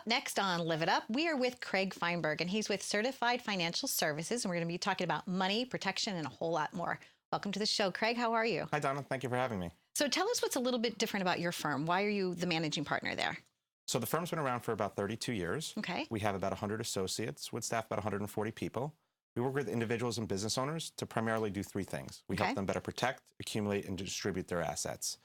next on Live It Up, we are with Craig Feinberg, and he's with Certified Financial Services, and we're going to be talking about money, protection, and a whole lot more. Welcome to the show, Craig. How are you? Hi, Donna. Thank you for having me. So tell us what's a little bit different about your firm. Why are you the managing partner there? So the firm's been around for about 32 years. Okay. We have about 100 associates with staff, about 140 people. We work with individuals and business owners to primarily do three things. We help them better protect, accumulate, and distribute their assets.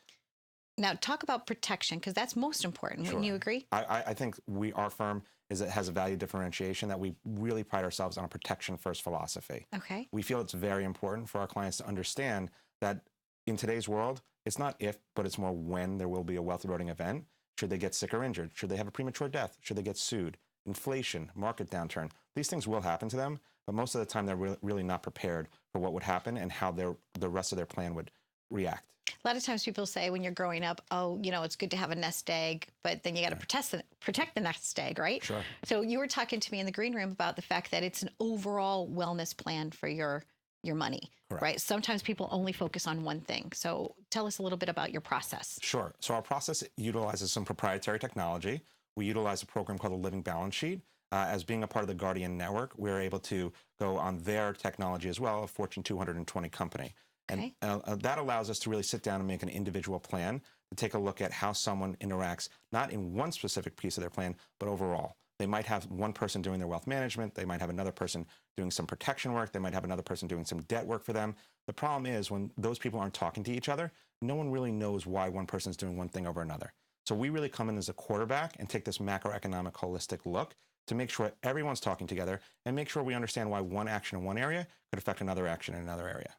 Now, talk about protection, because that's most important. Sure. Wouldn't you agree? I think our firm has a value differentiation that we really pride ourselves on a protection-first philosophy. Okay. We feel it's very important for our clients to understand that in today's world, it's not if, but it's more when there will be a wealth eroding event. Should they get sick or injured? Should they have a premature death? Should they get sued? Inflation, market downturn. These things will happen to them, but most of the time they're really not prepared for what would happen and how the rest of their plan would react. A lot of times people say when you're growing up, oh, it's good to have a nest egg, but then you got to protect the nest egg, right? Sure. So you were talking to me in the green room about the fact that it's an overall wellness plan for your money, Correct. Right? Sometimes people only focus on one thing. So tell us a little bit about your process. Sure. So our process utilizes some proprietary technology. We utilize a program called the Living Balance Sheet. As being a part of the Guardian Network, we're able to go on their technology as well, a Fortune 220 company. Okay. And that allows us to really sit down and make an individual plan to take a look at how someone interacts, not in one specific piece of their plan, but overall. They might have one person doing their wealth management. They might have another person doing some protection work. They might have another person doing some debt work for them. The problem is when those people aren't talking to each other, no one really knows why one person's doing one thing over another. So we really come in as a quarterback and take this macroeconomic holistic look to make sure everyone's talking together and make sure we understand why one action in one area could affect another action in another area.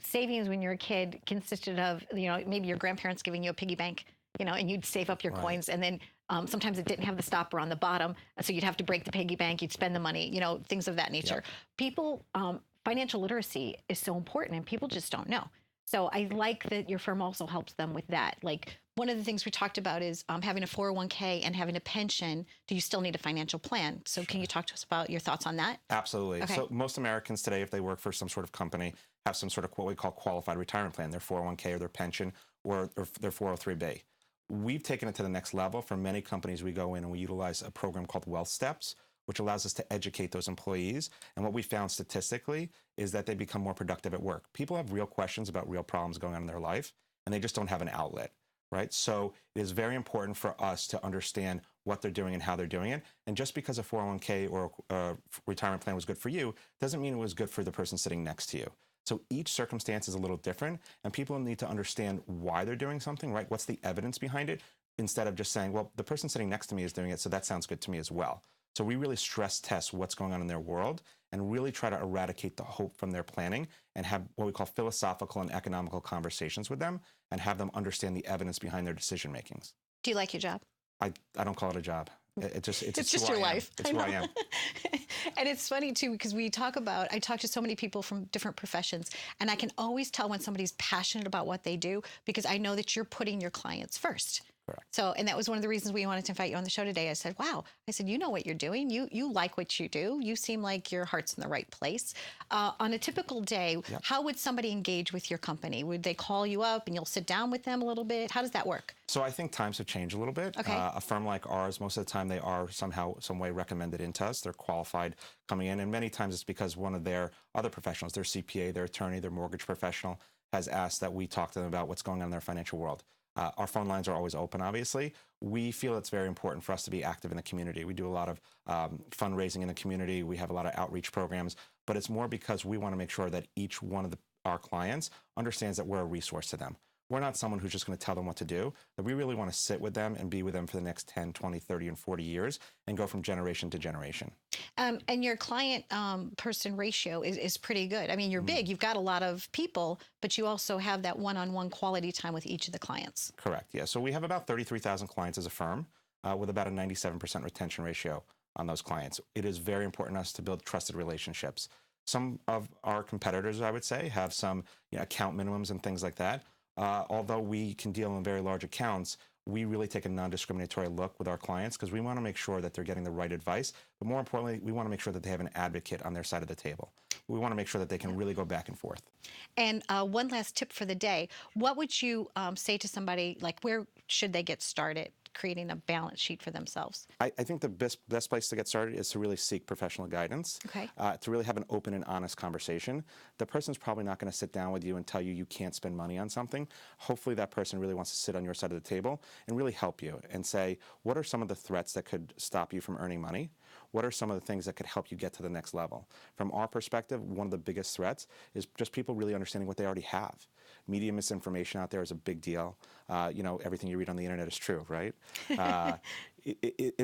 Savings when you're a kid consisted of, maybe your grandparents giving you a piggy bank, and you'd save up your coins. And then sometimes it didn't have the stopper on the bottom. So you'd have to break the piggy bank. You'd spend the money, things of that nature. Yep. People, financial literacy is so important and people just don't know. So I like that your firm also helps them with that. Like one of the things we talked about is having a 401k and having a pension. Do you still need a financial plan? So Can you talk to us about your thoughts on that? Absolutely. Okay. So most Americans today, if they work for some sort of company, have some sort of what we call qualified retirement plan, their 401k or their pension or their 403b. We've taken it to the next level. For many companies, we go in and we utilize a program called Wealth Steps, which allows us to educate those employees. And what we found statistically is that they become more productive at work. People have real questions about real problems going on in their life, and they just don't have an outlet, right? So it is very important for us to understand what they're doing and how they're doing it. And just because a 401k or a retirement plan was good for you, doesn't mean it was good for the person sitting next to you. So each circumstance is a little different, and people need to understand why they're doing something, right? What's the evidence behind it, instead of just saying, well, the person sitting next to me is doing it, so that sounds good to me as well. So we really stress test what's going on in their world and really try to eradicate the hope from their planning and have what we call philosophical and economical conversations with them and have them understand the evidence behind their decision makings. Do you like your job? I don't call it a job. It's just your life. It's who I am. And it's funny too, because I talk to so many people from different professions, and I can always tell when somebody's passionate about what they do, because I know that you're putting your clients first. Correct. So, and that was one of the reasons we wanted to invite you on the show today. I said, wow, you know what you're doing. You like what you do. You seem like your heart's in the right place. On a typical day, Yep. How would somebody engage with your company? Would they call you up and you'll sit down with them a little bit? How does that work? So I think times have changed a little bit. Okay. A firm like ours, most of the time they are some way recommended into us. They're qualified coming in. And many times it's because one of their other professionals, their CPA, their attorney, their mortgage professional, has asked that we talk to them about what's going on in their financial world. Our phone lines are always open, obviously. We feel it's very important for us to be active in the community. We do a lot of fundraising in the community. We have a lot of outreach programs, but it's more because we want to make sure that each one of our clients understands that we're a resource to them. We're not someone who's just going to tell them what to do, that we really want to sit with them and be with them for the next 10, 20, 30, and 40 years and go from generation to generation. And your client person ratio is pretty good. I mean, you're big, you've got a lot of people, but you also have that one-on-one quality time with each of the clients. Correct, yeah. So we have about 33,000 clients as a firm with about a 97% retention ratio on those clients. It is very important to us to build trusted relationships. Some of our competitors, I would say, have some account minimums and things like that. Although we can deal in very large accounts, we really take a non-discriminatory look with our clients because we want to make sure that they're getting the right advice. But more importantly, we want to make sure that they have an advocate on their side of the table. We want to make sure that they can really go back and forth. And one last tip for the day. What would you say to somebody, like where should they get started creating a balance sheet for themselves? I think the best place to get started is to really seek professional guidance, Okay. to really have an open and honest conversation. The person's probably not going to sit down with you and tell you you can't spend money on something. Hopefully that person really wants to sit on your side of the table and really help you and say, what are some of the threats that could stop you from earning money? What are some of the things that could help you get to the next level? From our perspective, one of the biggest threats is just people really understanding what they already have. Media misinformation out there is a big deal. Everything you read on the internet is true, right?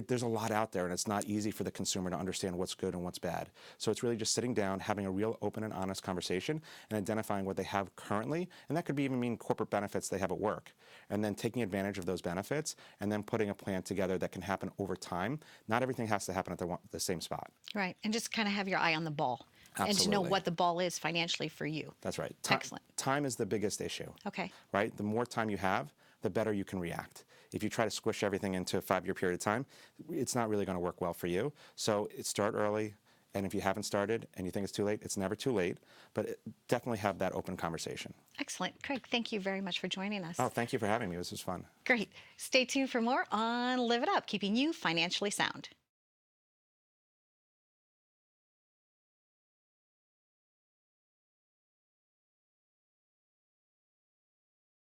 There's a lot out there, and it's not easy for the consumer to understand what's good and what's bad. So it's really just sitting down, having a real open and honest conversation, and identifying what they have currently, and that could even mean corporate benefits they have at work, and then taking advantage of those benefits, and then putting a plan together that can happen over time. Not everything has to happen at the same spot. Right. And just kind of have your eye on the ball. And to know Absolutely. what the ball is financially for you. That's right. Excellent. Time is the biggest issue. Okay. Right? The more time you have, the better you can react. If you try to squish everything into a 5-year period of time, it's not really going to work well for you. So start early, and if you haven't started and you think it's too late, it's never too late, but definitely have that open conversation. Excellent. Craig, thank you very much for joining us. Oh, thank you for having me. This was fun. Great. Stay tuned for more on Live It Up, keeping you financially sound.